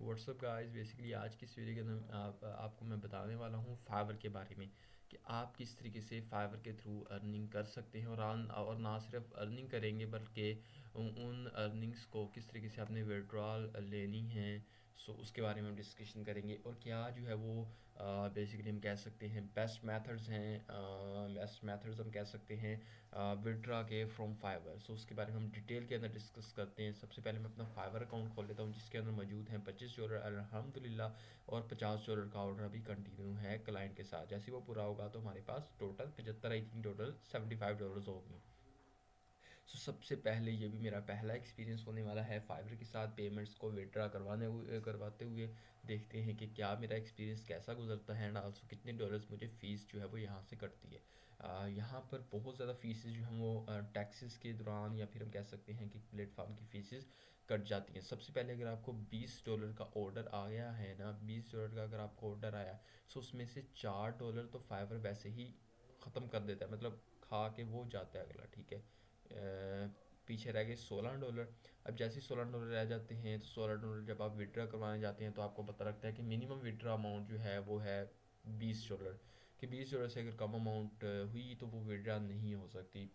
WhatsApp guys, basically आज की इस वीडियो के अंदर आपको मैं बताने वाला हूँ फाइवर के बारे में कि आप किस तरीके से फाइवर के थ्रू अर्निंग कर सकते हैं और ना सिर्फ अर्निंग करेंगे बल्कि उन अर्निंग्स को किस तरीके से आपने विड्रॉल लेनी है। सो उसके बारे में हम डिस्कशन करेंगे और क्या जो है वो बेसिकली हम कह सकते हैं बेस्ट मेथड्स हैं, बेस्ट मेथड्स हम कह सकते हैं विड्रा के फ्रॉम फाइवर। सो उसके बारे में हम डिटेल के अंदर डिस्कस करते हैं। सबसे पहले मैं अपना फाइवर अकाउंट खोल लेता हूँ जिसके अंदर मौजूद हैं $25 अल्हम्दुलिल्लाह, और $50 का ऑर्डर अभी कंटिन्यू है क्लाइंट के साथ। जैसे वो पूरा होगा तो हमारे पास टोटल 75, आई थिंक टोटल $75 होगी। सो सबसे पहले ये भी मेरा पहला एक्सपीरियंस होने वाला है फाइवर के साथ पेमेंट्स को विड्रा करवाते हुए। देखते हैं कि क्या मेरा एक्सपीरियंस कैसा गुजरता है एंड आल्सो कितने डॉलर्स मुझे फ़ीस जो है वो यहाँ से कटती है। यहाँ पर बहुत ज़्यादा फ़ीसेस जो हैं वो टैक्सेस के दौरान या फिर हम कह सकते हैं कि प्लेटफॉर्म की फ़ीसेस कट जाती हैं। सबसे पहले अगर आपको $20 का ऑर्डर आ गया है ना, $20 का अगर आपको ऑर्डर आया, सो उसमें से $4 तो फाइवर वैसे ही ख़त्म कर देता है, मतलब खा के वो जाता है अगला, ठीक है। पीछे रह गए $16। अब जैसे ही $16 रह जाते हैं तो $16 जब आप विड्रा करवाने जाते हैं तो आपको पता लगता है कि मिनिमम विड्रा अमाउंट जो है वो है $20, कि $20 से अगर कम अमाउंट हुई तो वो विड्रा नहीं हो सकती।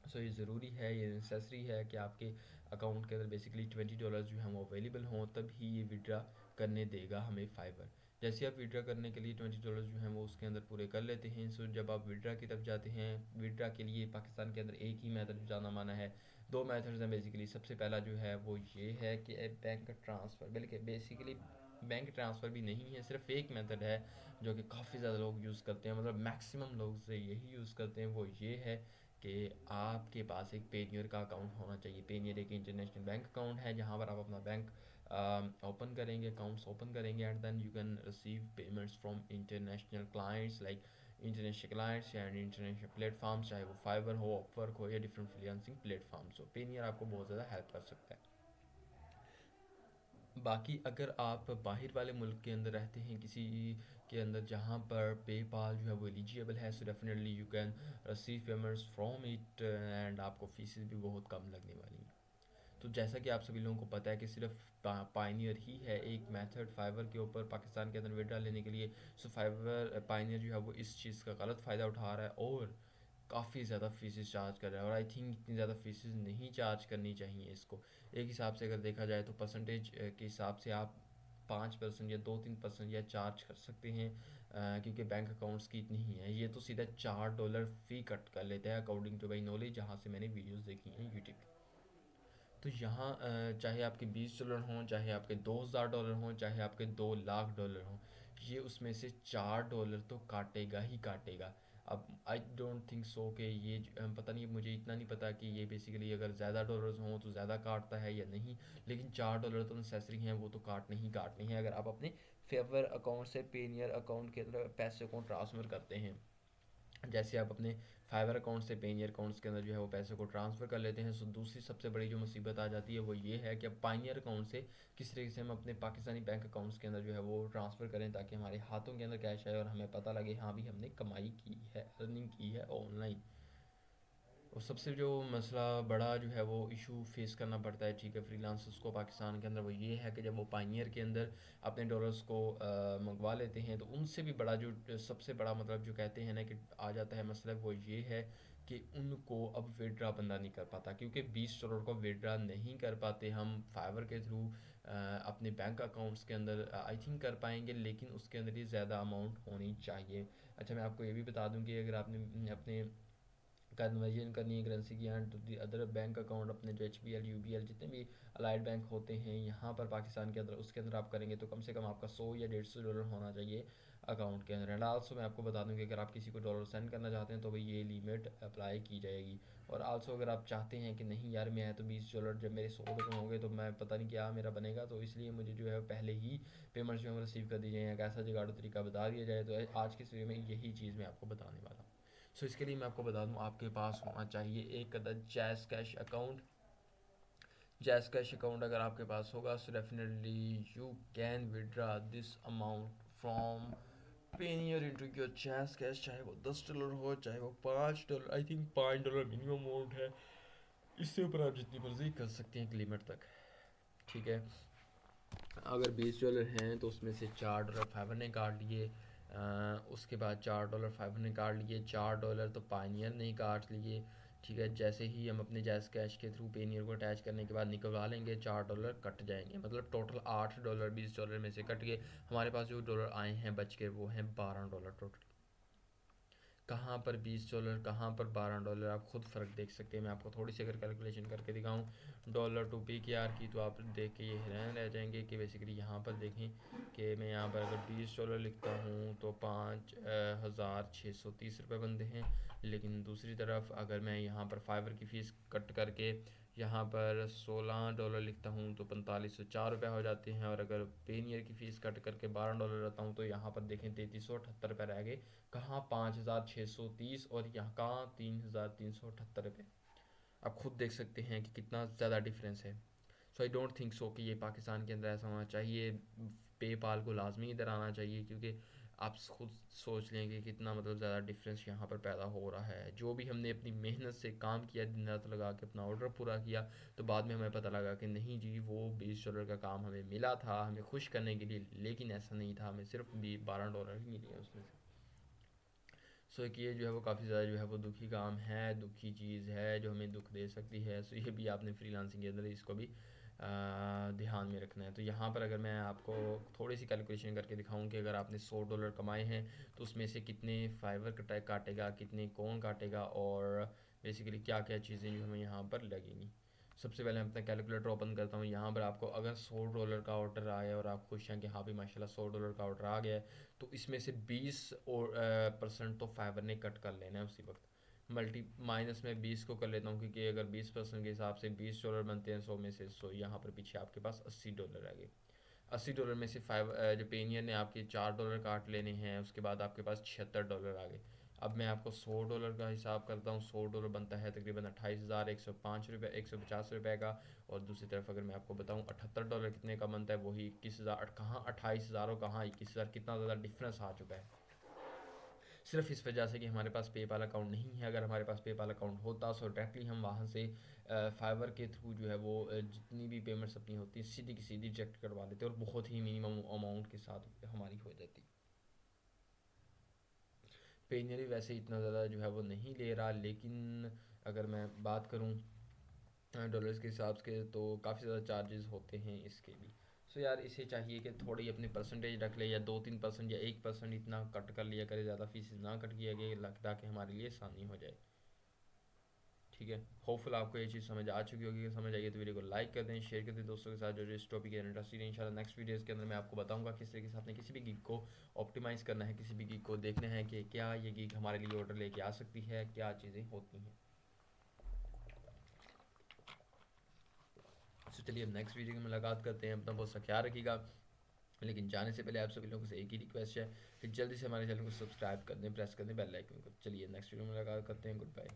सो ये ज़रूरी है, ये नेसेसरी है कि आपके अकाउंट के अंदर बेसिकली $20 जो हैं वो अवेलेबल हों, तब ही ये विड्रा करने देगा हमें फाइवर। जैसे आप विड्रा करने के लिए $20 जो हैं वो उसके अंदर पूरे कर लेते हैं। सो जब आप विड्रा की तरफ जाते हैं, विड्रा के लिए पाकिस्तान के अंदर एक ही मेथड जाना माना है, दो मेथड्स हैं बेसिकली। सबसे पहला जो है वो ये है कि बैंक ट्रांसफ़र, बल्कि बेसिकली बैंक ट्रांसफ़र भी नहीं है, सिर्फ एक मेथड है जो कि काफ़ी ज़्यादा लोग यूज़ करते हैं, मतलब मैक्सिमम लोग से यही यूज़ करते हैं। वो ये है कि आपके पास एक पेनियर का अकाउंट होना चाहिए। पेनियर एक इंटरनेशनल बैंक अकाउंट है जहाँ पर आप अपना बैंक ओपन करेंगे, अकाउंट्स ओपन करेंगे and then you can receive payments from international clients like international clients and international platforms, चाहे वो फाइवर हो, अपवर्क हो या डिफरेंट फ्रीलांसिंग प्लेटफॉर्म्स हो। पेनियर आपको बहुत ज़्यादा हेल्प कर सकता है। बाकी अगर आप बाहर वाले मुल्क के अंदर रहते हैं किसी के अंदर जहाँ पर पेपाल जो है वो एलिजिबल है, so definitely you can receive payments from it and आपको फीसेस भी बहुत कम लगने वाली हैं। तो जैसा कि आप सभी लोगों को पता है कि सिर्फ पाइनियर ही है एक मेथड फाइवर के ऊपर पाकिस्तान के अंदर विड्रा लेने के लिए। सो फाइवर पाइनियर जो है वो इस चीज़ का गलत फ़ायदा उठा रहा है और काफ़ी ज़्यादा फीसेस चार्ज कर रहा है, और आई थिंक इतनी ज़्यादा फीसेस नहीं चार्ज करनी चाहिए इसको। एक हिसाब से अगर देखा जाए तो परसेंटेज के हिसाब से आप 5% या 2-3% या चार्ज कर सकते हैं, क्योंकि बैंक अकाउंट्स की इतनी ही है। ये तो सीधा $4 फ़ी कट कर लेता है अकॉर्डिंग टू माई नॉलेज, जहाँ से मैंने वीडियोज़ देखी हैं यूट्यूब। तो यहाँ चाहे आपके $20 हों, चाहे आपके $2000 हों, चाहे आपके $2 लाख हों, ये उसमें से $4 तो काटेगा ही काटेगा। अब आई डोंट थिंक सो कि ये पता नहीं, मुझे इतना नहीं पता कि ये बेसिकली अगर ज़्यादा डॉलर्स हों तो ज़्यादा काटता है या नहीं, लेकिन $4 तो नेसेसरी हैं, वो तो काटने ही काटने हैं अगर आप अपने फेवर अकाउंट से पेनियर अकाउंट के अंदर पैसे को ट्रांसफ़र करते हैं। जैसे आप अपने फाइवर अकाउंट से पेनियर अकाउंट्स के अंदर जो है वो पैसे को ट्रांसफ़र कर लेते हैं। सो दूसरी सबसे बड़ी जो मुसीबत आ जाती है वो ये है कि अब पाइनियर अकाउंट से किस तरीके से हम अपने पाकिस्तानी बैंक अकाउंट्स के अंदर जो है वो ट्रांसफ़र करें ताकि हमारे हाथों के अंदर कैश आए और हमें पता लगे हाँ भी हमने कमाई की है, अर्निंग की है ऑनलाइन। और सबसे जो मसला बड़ा जो है वो इशू फेस करना पड़ता है, ठीक है, फ्रीलांसर्स को पाकिस्तान के अंदर, वो ये है कि जब वो पाइनियर के अंदर अपने डॉलर्स को मंगवा लेते हैं तो उनसे भी बड़ा जो सबसे बड़ा मतलब जो कहते हैं ना कि आ जाता है मसला, वो ये है कि उनको अब विड्रा बंदा नहीं कर पाता, क्योंकि $20 को विड्रा नहीं कर पाते हम फाइवर के थ्रू अपने बैंक अकाउंट्स के अंदर। आई थिंक कर पाएंगे लेकिन उसके अंदर ही ज़्यादा अमाउंट होनी चाहिए। अच्छा, मैं आपको ये भी बता दूं कि अगर आपने अपने कन्वर्जन करनी है करेंसी की and to the other bank account, अपने जो HBL UBL जितने भी अलाइड बैंक होते हैं यहाँ पर पाकिस्तान के अंदर, उसके अंदर आप करेंगे तो कम से कम आपका 100 या $150 होना चाहिए अकाउंट के अंदर। एंड आल्सो मैं आपको बता दूँ कि अगर आप किसी को डॉलर सेंड करना चाहते हैं तो भाई ये लिमिट अप्लाई की जाएगी। और आल्सो अगर आप चाहते हैं कि नहीं यार मैं तो $20 जब मेरे 100 होंगे तो मैं पता नहीं क्या मेरा बनेगा, तो इसलिए मुझे जो है पहले ही पेमेंट्स जो है रिसीव कर दी जाए, एक ऐसा जुगाड़ू तरीका बता दिया जाए, तो आज के इस वीडियो में यही चीज़ मैं आपको बताने वाला हूँ। सो इसके लिए मैं आपको बता दूं आपके पास होना चाहिए एक अदद jazz cash account. Jazz cash account अगर आपके पास होगा so definitely you can withdraw this amount from Payeer into your jazz cash, चाहे वो $10 हो चाहे वो $5। आई थिंक $5 मिनिमम अमाउंट है, इससे ऊपर आप जितनी मर्जी कर सकते हैं एक लिमिट तक, ठीक है। अगर $20 हैं तो उसमें से $4 ने काट लिए, उसके बाद $4 ने काट लिए, $4 तो पायनियर ने ही काट लिए। ठीक है, जैसे ही हम अपने जैस कैश के थ्रू पेनियर को अटैच करने के बाद निकलवा लेंगे, $4 कट जाएंगे, मतलब टोटल $8 $20 में से कट गए। हमारे पास जो डॉलर आए हैं बच के वो हैं $12 टोटल। कहाँ पर $20, कहाँ पर $12, आप खुद फ़र्क देख सकते हैं। मैं आपको थोड़ी सी अगर कैलकुलेशन करके दिखाऊं डॉलर टू पी के आर की, तो आप देख के ये हैरान रह जाएंगे कि बेसिकली यहाँ पर देखें कि मैं यहाँ पर अगर $20 लिखता हूँ तो 5,630 रुपये बनते हैं। लेकिन दूसरी तरफ अगर मैं यहाँ पर फाइवर की फ़ीस कट करके यहाँ पर $16 लिखता हूँ तो 4504 रुपये हो जाते हैं, और अगर पेनियर की फ़ीस कट करके $12 रहता हूँ तो यहाँ पर देखें 3378 रुपये रह गए। कहाँ 5,630 और यहाँ कहाँ 3,378 रुपये। आप खुद देख सकते हैं कि कितना ज़्यादा डिफरेंस है। सो आई डोंट थिंक सो कि ये पाकिस्तान के अंदर ऐसा होना चाहिए। पेपाल को लाजमी इधर आना चाहिए, क्योंकि आप खुद सोच लें कि कितना मतलब ज़्यादा डिफरेंस यहाँ पर पैदा हो रहा है। जो भी हमने अपनी मेहनत से काम किया, दिन रात लगा के अपना ऑर्डर पूरा किया, तो बाद में हमें पता लगा कि नहीं जी वो $20 का काम हमें मिला था हमें खुश करने के लिए, लेकिन ऐसा नहीं था, हमें सिर्फ $12 ही मिले उसमें से। सो एक ये जो है वो काफ़ी ज़्यादा जो है वो दुखी काम है, दुखी चीज़ है जो हमें दुख दे सकती है। सो ये भी आपने फ्रीलांसिंग के अंदर इसको भी ध्यान में रखना है। तो यहाँ पर अगर मैं आपको थोड़ी सी कैलकुलेशन करके दिखाऊं कि अगर आपने $100 कमाए हैं तो उसमें से कितने फाइवर काटेगा, कितने कौन काटेगा, और बेसिकली क्या क्या चीज़ें जो हमें यहाँ पर लगेंगी। सबसे पहले मैं अपना कैलकुलेटर ओपन करता हूँ। यहाँ पर आपको अगर $100 का ऑर्डर आया और आप खुश हैं कि हाँ भाई माशाल्लाह $100 का ऑर्डर आ गया है, तो इसमें से 20% तो फाइबर ने कट कर लेना है उसी वक्त। मल्टी माइनस में 20 को कर लेता हूँ, क्योंकि अगर 20% के हिसाब से $20 बनते हैं 100 में से, सो यहाँ पर पीछे आपके पास $80 आ गए। $80 में से जो पेनियर ने आपके $4 काट लेने हैं, उसके बाद आपके पास $76 आ गए। अब मैं आपको $100 का हिसाब करता हूँ। $100 बनता है तकरीबन 28,105 रुपये, $150 का। और दूसरी तरफ अगर मैं आपको बताऊँ $78 कितने का बनता है, वही 21,000। कहाँ 28,000 और कहाँ 21,000, कितना ज़्यादा डिफरेंस आ चुका है सिर्फ इस वजह से कि हमारे पास पेपाल अकाउंट नहीं है। अगर हमारे पास पेपाल अकाउंट होता सो डायरेक्टली हम वहाँ से फाइवर के थ्रू जो है वो जितनी भी पेमेंट्स अपनी होती सीधी की सीधी रिजेक्ट करवा लेते और बहुत ही मिनिमम अमाउंट के साथ हमारी हो जाती। पेनियर वैसे इतना ज़्यादा जो है वो नहीं ले रहा, लेकिन अगर मैं बात करूँ डॉलर्स के हिसाब से तो काफ़ी ज़्यादा चार्जेस होते हैं इसके भी। सो यार इसे चाहिए कि थोड़ी अपनी परसेंटेज रख ले, या 2-3% या 1% इतना कट कर लिया करे, ज़्यादा फीस ना कट किया गया, ताकि हमारे लिए आसानी हो जाए। ठीक है, होपफुल आपको ये चीज़ समझ आ चुकी होगी। अगर समझ आई है तो वीडियो को लाइक कर दें, शेयर कर दें दोस्तों के साथ जो इस टॉपिक के इंटरेस्टेड है। इंशाल्लाह नेक्स्ट वीडियोस के अंदर मैं आपको बताऊंगा किस तरीके से आपने किसी भी गिग को ऑप्टिमाइज़ करना है, किसी भी गिग को देखना है कि क्या ये गिग हमारे लिए ऑर्डर लेके आ सकती है, क्या चीज़ें होती हैं। तो चलिए अब नेक्स्ट वीडियो में मुलाकात करते हैं। अपना बहुत सा ख्याल रखिएगा। लेकिन जाने से पहले आप सभी लोगों से एक ही रिक्वेस्ट है कि जल्दी से हमारे चैनल को सब्सक्राइब कर दें, प्रेस कर दें बेल आइकन को। चलिए नेक्स्ट वीडियो में मुलाकात करते हैं। Good bye.